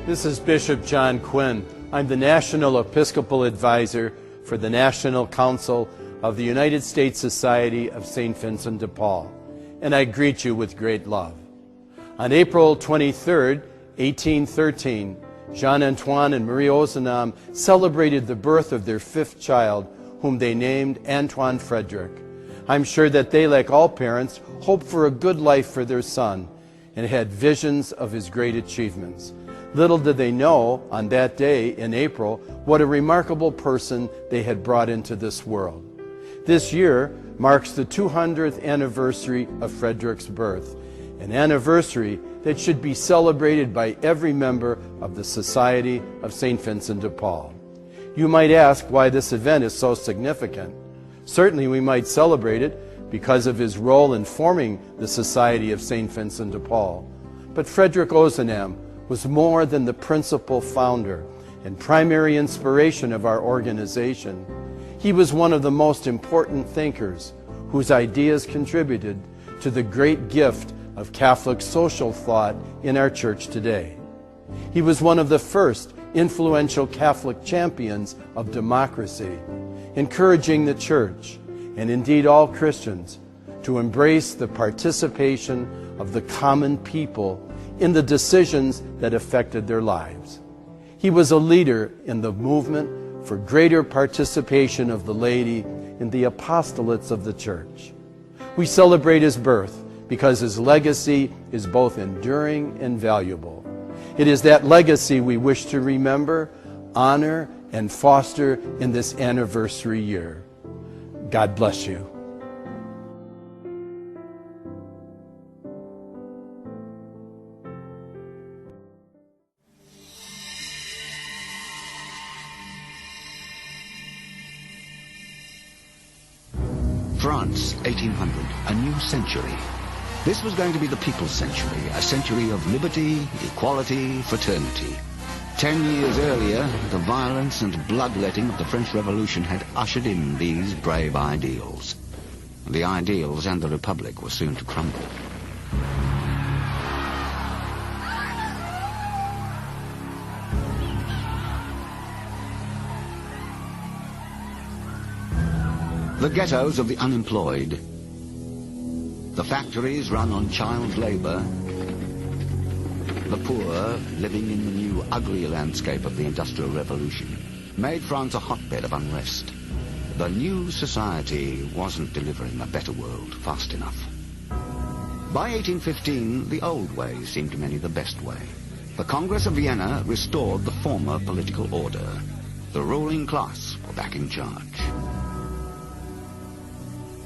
This is Bishop John Quinn. I'm the National Episcopal Advisor for the National Council of the United States Society of St. Vincent de Paul, and I greet you with great love. On April 23, 1813, Jean-Antoine and Marie Ozanam celebrated the birth of their fifth child, whom they named Antoine Frederick. I'm sure that they, like all parents, hoped for a good life for their son and had visions of his great achievements. Little did they know on that day in April what a remarkable person they had brought into this world. This year marks the 200th anniversary of Frederick's birth, an anniversary that should be celebrated by every member of the Society of St. Vincent de Paul. You might ask why this event is so significant. Certainly we might celebrate it because of his role in forming the Society of St. Vincent de Paul. But Frederick Ozanam was more than the principal founder and primary inspiration of our organization. He was one of the most important thinkers whose ideas contributed to the great gift of Catholic social thought in our church today. He was one of the first influential Catholic champions of democracy, encouraging the church, and indeed all Christians, to embrace the participation of the common people in the decisions that affected their lives. He was a leader in the movement for greater participation of the laity in the apostolates of the church. We celebrate his birth because his legacy is both enduring and valuable. It is that legacy we wish to remember, honor, and foster in this anniversary year. God bless you. France, 1800, a new century. This was going to be the people's century, a century of liberty, equality, fraternity. 10 years earlier, the violence and bloodletting of the French Revolution had ushered in these brave ideals. The ideals and the Republic were soon to crumble. The ghettos of the unemployed, the factories run on child labor, the poor living in the new ugly landscape of the Industrial Revolution, made France a hotbed of unrest. The new society wasn't delivering a better world fast enough. By 1815, the old way seemed to many the best way. The Congress of Vienna restored the former political order. The ruling class were back in charge.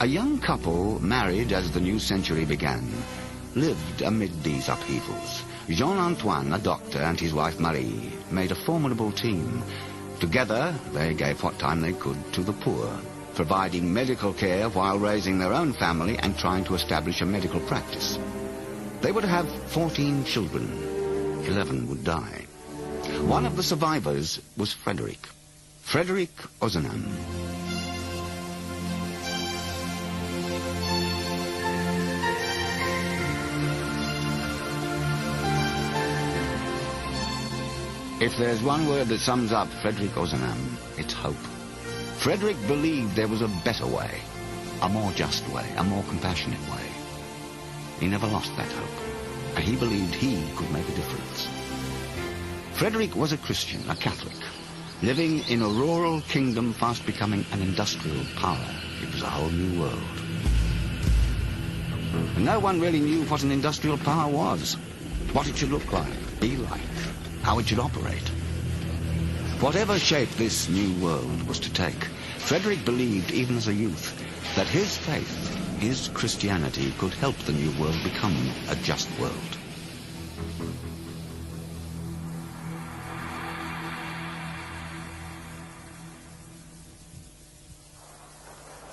A young couple, married as the new century began, lived amid these upheavals. Jean-Antoine, a doctor, and his wife Marie made a formidable team. Together, they gave what time they could to the poor, providing medical care while raising their own family and trying to establish a medical practice. They would have 14 children. 11 would die. One of the survivors was Frederick Ozanam. If there's one word that sums up Frederick Ozanam, it's hope. Frederick believed there was a better way, a more just way, a more compassionate way. He never lost that hope, and he believed he could make a difference. Frederick was a Christian, a Catholic, living in a rural kingdom fast becoming an industrial power. It was a whole new world. And no one really knew what an industrial power was, what it should look like, be like, how it should operate. Whatever shape this new world was to take, Frederick believed, even as a youth, that his faith, his Christianity, could help the new world become a just world.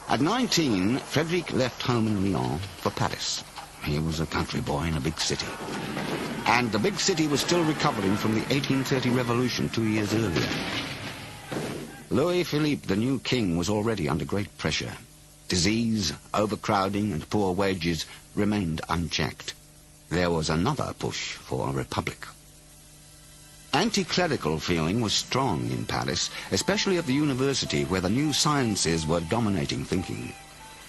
At 19, Frederick left home in Lyon for Paris. He was a country boy in a big city. And the big city was still recovering from the 1830 revolution 2 years earlier. Louis-Philippe, the new king, was already under great pressure. Disease, overcrowding, and poor wages remained unchecked. There was another push for a republic. Anti-clerical feeling was strong in Paris, especially at the university where the new sciences were dominating thinking.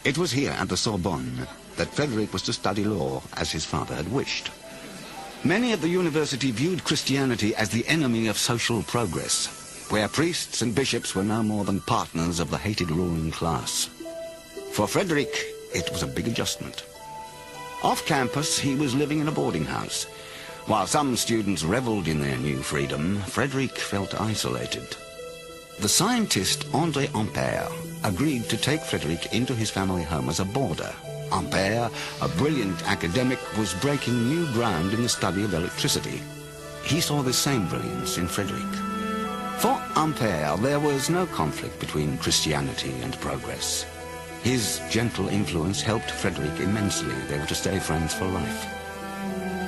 It was here at the Sorbonne that Frederick was to study law as his father had wished. Many at the university viewed Christianity as the enemy of social progress, where priests and bishops were no more than partners of the hated ruling class. For Frederick, it was a big adjustment. Off campus, he was living in a boarding house. While some students reveled in their new freedom, Frederick felt isolated. The scientist André Ampère agreed to take Frederick into his family home as a boarder. Ampère, a brilliant academic, was breaking new ground in the study of electricity. He saw the same brilliance in Frederick. For Ampère, there was no conflict between Christianity and progress. His gentle influence helped Frederick immensely. They were to stay friends for life.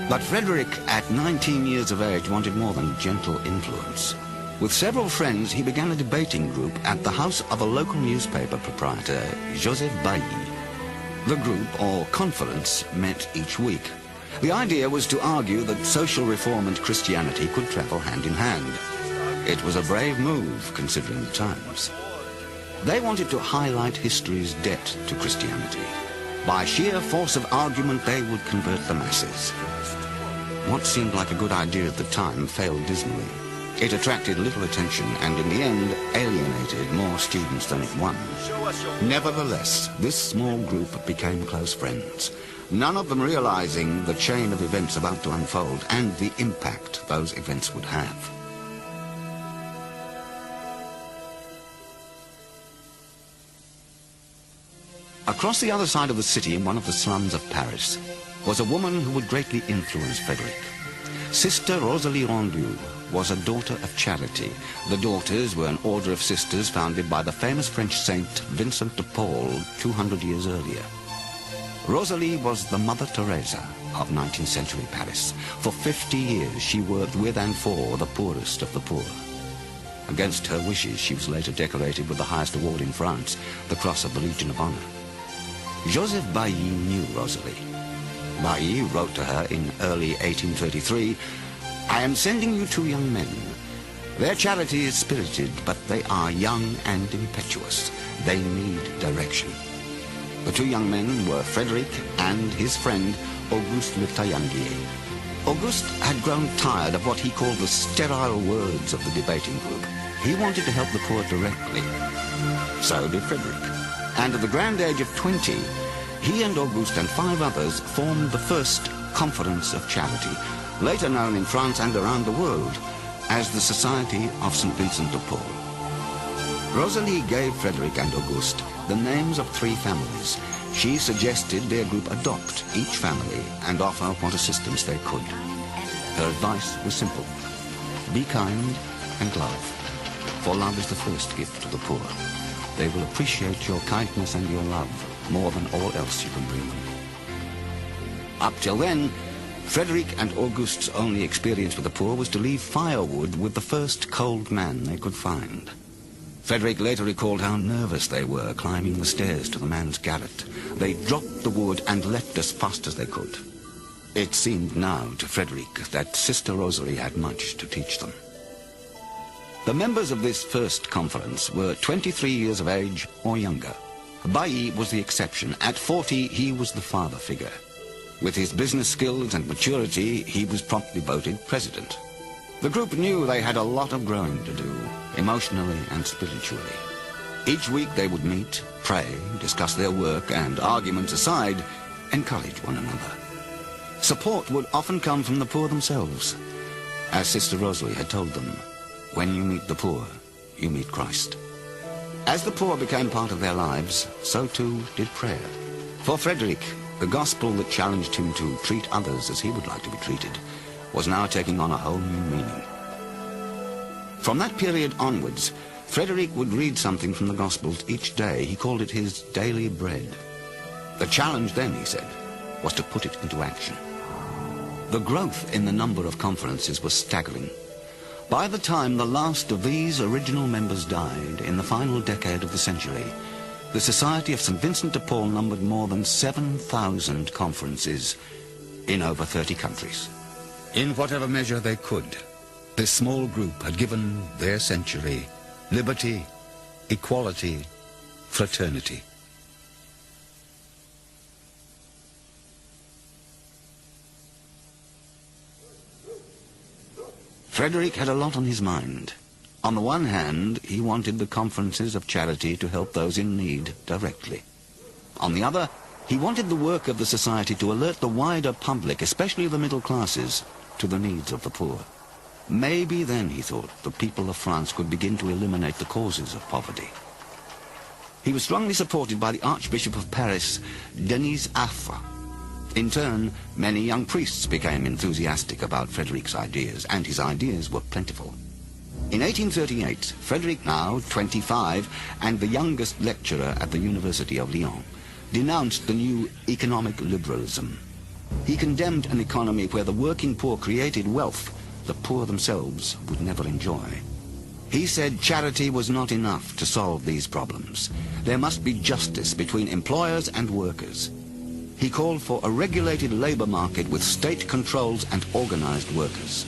But Frederick, at 19 years of age, wanted more than gentle influence. With several friends, he began a debating group at the house of a local newspaper proprietor, Joseph Bailly. The group, or conference, met each week. The idea was to argue that social reform and Christianity could travel hand in hand. It was a brave move, considering the times. They wanted to highlight history's debt to Christianity. By sheer force of argument, they would convert the masses. What seemed like a good idea at the time failed dismally. It attracted little attention and in the end alienated more students than it won. Nevertheless, this small group became close friends, none of them realizing the chain of events about to unfold and the impact those events would have. Across the other side of the city, in one of the slums of Paris, was a woman who would greatly influence Frederick. Sister Rosalie Rondeau was a daughter of charity. The daughters were an order of sisters founded by the famous French saint Vincent de Paul 200 years earlier. Rosalie was the Mother Teresa of 19th century Paris. For 50 years she worked with and for the poorest of the poor. Against her wishes, she was later decorated with the highest award in France, the Cross of the Legion of Honor. Joseph Bailly knew Rosalie. Bailly wrote to her in early 1833, "I am sending you two young men. Their charity is spirited, but they are young and impetuous. They need direction." The two young men were Frederick and his friend Auguste Le Taillandier. Auguste had grown tired of what he called the sterile words of the debating group. He wanted to help the poor directly. So did Frederick. And at the grand age of 20, he and Auguste and 5 others formed the first Conference of Charity, later known in France and around the world as the Society of St. Vincent de Paul. Rosalie gave Frederick and Auguste the names of 3 families. She suggested their group adopt each family and offer what assistance they could. Her advice was simple: be kind and love, for love is the first gift to the poor. They will appreciate your kindness and your love more than all else you can bring them. Up till then, Frederick and Auguste's only experience with the poor was to leave firewood with the first cold man they could find. Frederick later recalled how nervous they were climbing the stairs to the man's garret. They dropped the wood and left as fast as they could. It seemed now to Frederick that Sister Rosalie had much to teach them. The members of this first conference were 23 years of age or younger. Bailly was the exception. At 40, he was the father figure. With his business skills and maturity, he was promptly voted president. The group knew they had a lot of growing to do, emotionally and spiritually. Each week they would meet, pray, discuss their work, and arguments aside, encourage one another. Support would often come from the poor themselves. As Sister Rosalie had told them, when you meet the poor, you meet Christ. As the poor became part of their lives, so too did prayer. For Frederick, the gospel that challenged him to treat others as he would like to be treated was now taking on a whole new meaning. From that period onwards, Frederick would read something from the Gospels each day. He called it his daily bread. The challenge then, he said, was to put it into action. The growth in the number of conferences was staggering. By the time the last of these original members died in the final decade of the century, the Society of St. Vincent de Paul numbered more than 7,000 conferences in over 30 countries. In whatever measure they could, This small group had given their century liberty, equality, fraternity. Frederick had a lot on his mind. On the one hand, he wanted the conferences of charity to help those in need directly. On the other, he wanted the work of the society to alert the wider public, especially the middle classes, to the needs of the poor. Maybe then, he thought, the people of France could begin to eliminate the causes of poverty. He was strongly supported by the Archbishop of Paris, Denis Affre. In turn, many young priests became enthusiastic about Frederick's ideas, and his ideas were plentiful. In 1838, Frederick, now 25, and the youngest lecturer at the University of Lyon, denounced the new economic liberalism. He condemned an economy where the working poor created wealth the poor themselves would never enjoy. He said charity was not enough to solve these problems. There must be justice between employers and workers. He called for a regulated labor market with state controls and organized workers.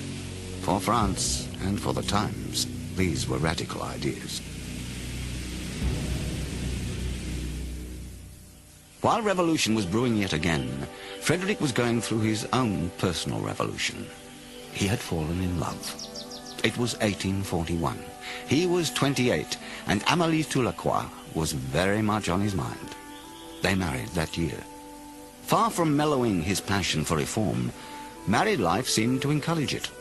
For France and for the times, these were radical ideas. While revolution was brewing yet again, Frederick was going through his own personal revolution. He had fallen in love. It was 1841. He was 28, and Amélie Toulacroix was very much on his mind. They married that year. Far from mellowing his passion for reform, married life seemed to encourage it.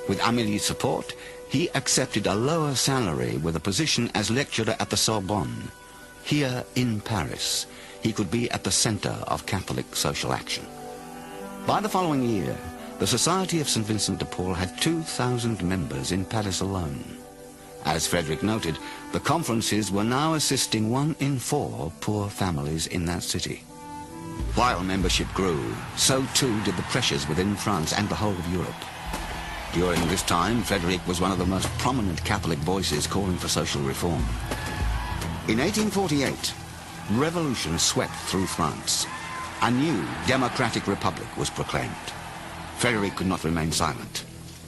With Amélie's support, he accepted a lower salary with a position as lecturer at the Sorbonne. Here in Paris, he could be at the center of Catholic social action. By the following year, the Society of St. Vincent de Paul had 2,000 members in Paris alone. As Frederick noted, the conferences were now assisting 1 in 4 poor families in that city. While membership grew, so too did the pressures within France and the whole of Europe. During this time, Frederick was one of the most prominent Catholic voices calling for social reform. In 1848, revolution swept through France. A new democratic republic was proclaimed. Frederick could not remain silent.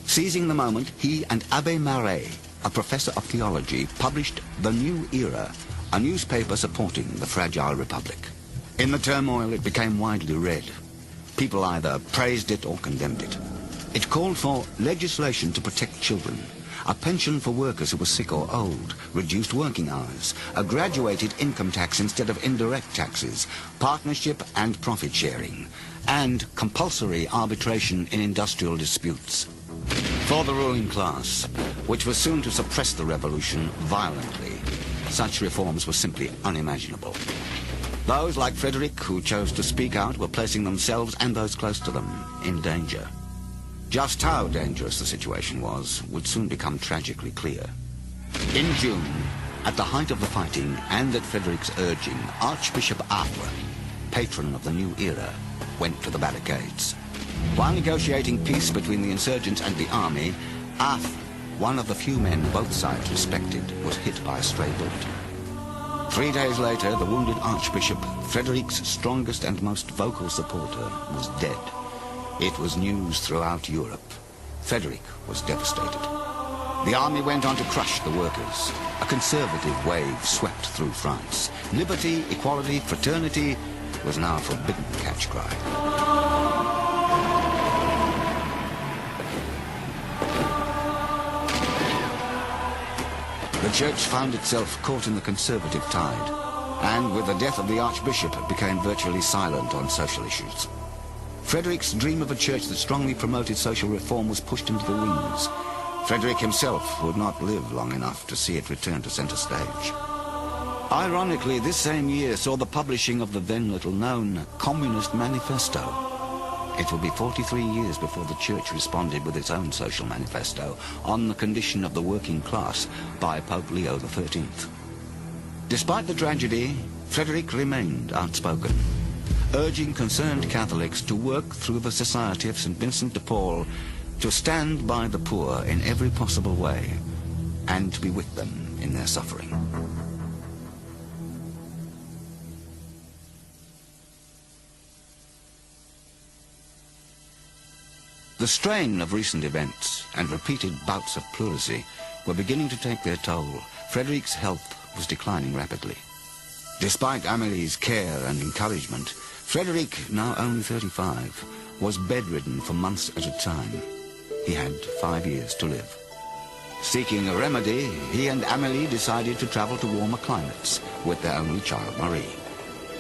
Seizing the moment, he and Abbé Maret, a professor of theology, published The New Era, a newspaper supporting the fragile republic. In the turmoil, it became widely read. People either praised it or condemned it. It called for legislation to protect children, a pension for workers who were sick or old, reduced working hours, a graduated income tax instead of indirect taxes, partnership and profit sharing, and compulsory arbitration in industrial disputes. For the ruling class, which was soon to suppress the revolution violently, such reforms were simply unimaginable. Those like Frederick who chose to speak out were placing themselves and those close to them in danger. Just how dangerous the situation was would soon become tragically clear. In June, at the height of the fighting and at Frederick's urging, Archbishop Affre, patron of the new era, went to the barricades. While negotiating peace between the insurgents and the army, Affre, one of the few men both sides respected, was hit by a stray bullet. 3 days later, the wounded Archbishop, Frederick's strongest and most vocal supporter, was dead. It was news throughout Europe. Frederick was devastated. The army went on to crush the workers. A conservative wave swept through France. Liberty, equality, fraternity was now a forbidden catch cry. The church found itself caught in the conservative tide, and with the death of the Archbishop, it became virtually silent on social issues. Frederick's dream of a church that strongly promoted social reform was pushed into the wings. Frederick himself would not live long enough to see it return to center stage. Ironically, this same year saw the publishing of the then little-known Communist Manifesto. It would be 43 years before the church responded with its own social manifesto on the condition of the working class by Pope Leo XIII. Despite the tragedy, Frederick remained outspoken, urging concerned Catholics to work through the Society of St. Vincent de Paul to stand by the poor in every possible way and to be with them in their suffering. The strain of recent events and repeated bouts of pleurisy were beginning to take their toll. Frederic's health was declining rapidly. Despite Amélie's care and encouragement, Frederic, now only 35, was bedridden for months at a time. He had 5 years to live. Seeking a remedy, he and Amélie decided to travel to warmer climates with their only child, Marie.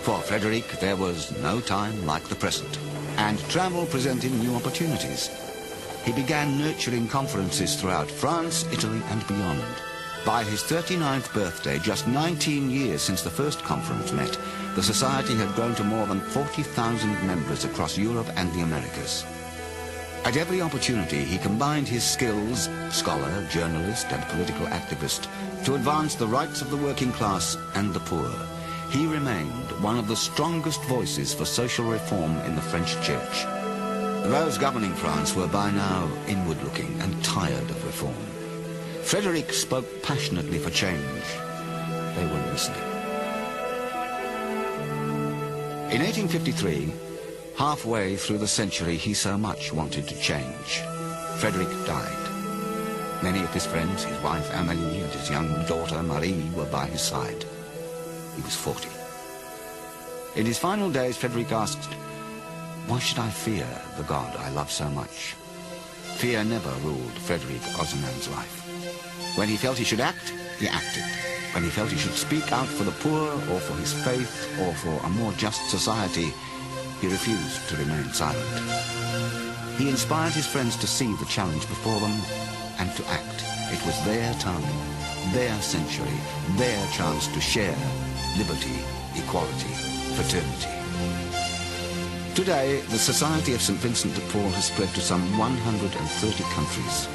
For Frederic, there was no time like the present, and travel presented new opportunities. He began nurturing conferences throughout France, Italy, and beyond. By his 39th birthday, just 19 years since the first conference met, the Society had grown to more than 40,000 members across Europe and the Americas. At every opportunity, he combined his skills, scholar, journalist, and political activist, to advance the rights of the working class and the poor. He remained one of the strongest voices for social reform in the French Church. Those governing France were by now inward-looking and tired of reform. Frederic spoke passionately for change. They were listening. In 1853, halfway through the century he so much wanted to change, Frederic died. Many of his friends, his wife Amélie and his young daughter Marie, were by his side. He was 40. In his final days, Frederic asked, "Why should I fear the God I love so much?" Fear never ruled Frederico Ozanam's life. When he felt he should act, he acted. When he felt he should speak out for the poor, or for his faith, or for a more just society, he refused to remain silent. He inspired his friends to see the challenge before them and to act. It was their time, their century, their chance to share liberty, equality, fraternity. Today, the Society of St. Vincent de Paul has spread to some 130 countries.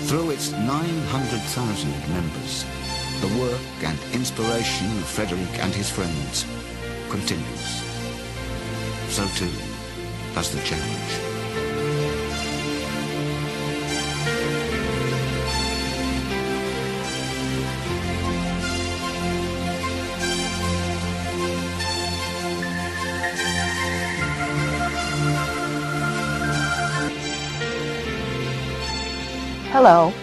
Through its 900,000 members, the work and inspiration of Frederic and his friends continues. So too does the challenge. Hello,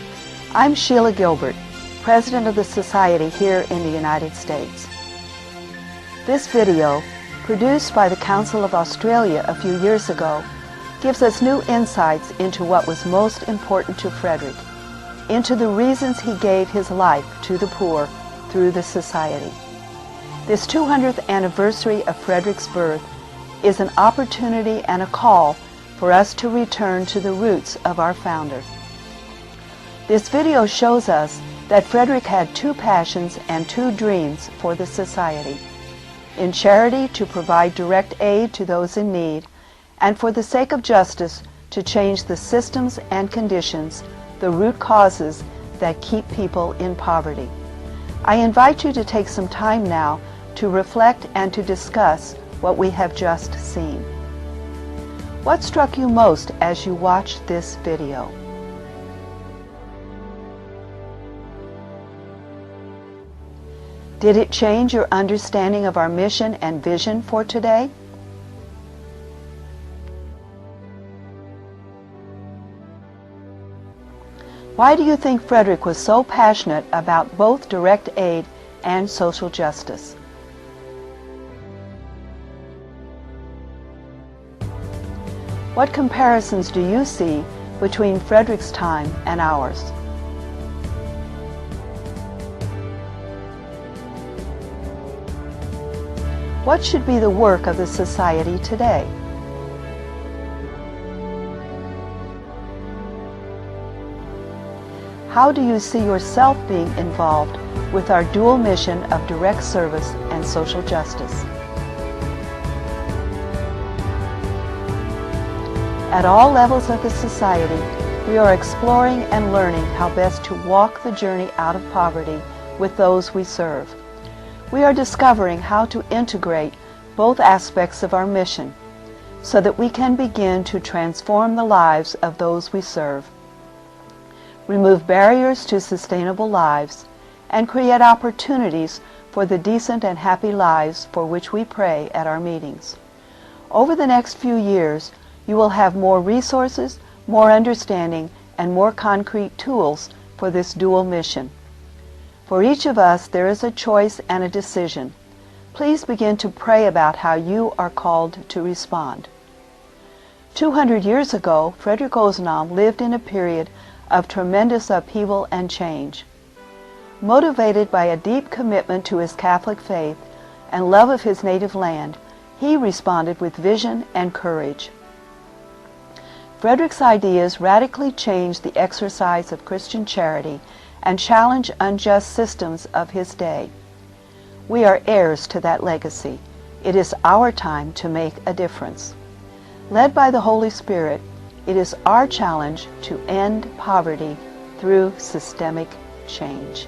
I'm Sheila Gilbert, President of the Society here in the United States. This video, produced by the Council of Australia a few years ago, gives us new insights into what was most important to Frederic, into the reasons he gave his life to the poor through the Society. This 200th anniversary of Frederic's birth is an opportunity and a call for us to return to the roots of our founder. This video shows us that Frederic had two passions and two dreams for the Society: in charity to provide direct aid to those in need, and for the sake of justice to change the systems and conditions, the root causes that keep people in poverty. I invite you to take some time now to reflect and to discuss what we have just seen. What struck you most as you watched this video? Did it change your understanding of our mission and vision for today? Why do you think Frederic was so passionate about both direct aid and social justice? What comparisons do you see between Frederic's time and ours? What should be the work of the Society today? How do you see yourself being involved with our dual mission of direct service and social justice? At all levels of the Society, we are exploring and learning how best to walk the journey out of poverty with those we serve. We are discovering how to integrate both aspects of our mission so that we can begin to transform the lives of those we serve, remove barriers to sustainable lives, and create opportunities for the decent and happy lives for which we pray at our meetings. Over the next few years, you will have more resources, more understanding, and more concrete tools for this dual mission. For each of us, there is a choice and a decision. Please begin to pray about how you are called to respond. 200 years ago, Frederico Ozanam lived in a period of tremendous upheaval and change. Motivated by a deep commitment to his Catholic faith and love of his native land, he responded with vision and courage. Frederick's ideas radically changed the exercise of Christian charity and challenged unjust systems of his day. We are heirs to that legacy. It is our time to make a difference. Led by the Holy Spirit, it is our challenge to end poverty through systemic change.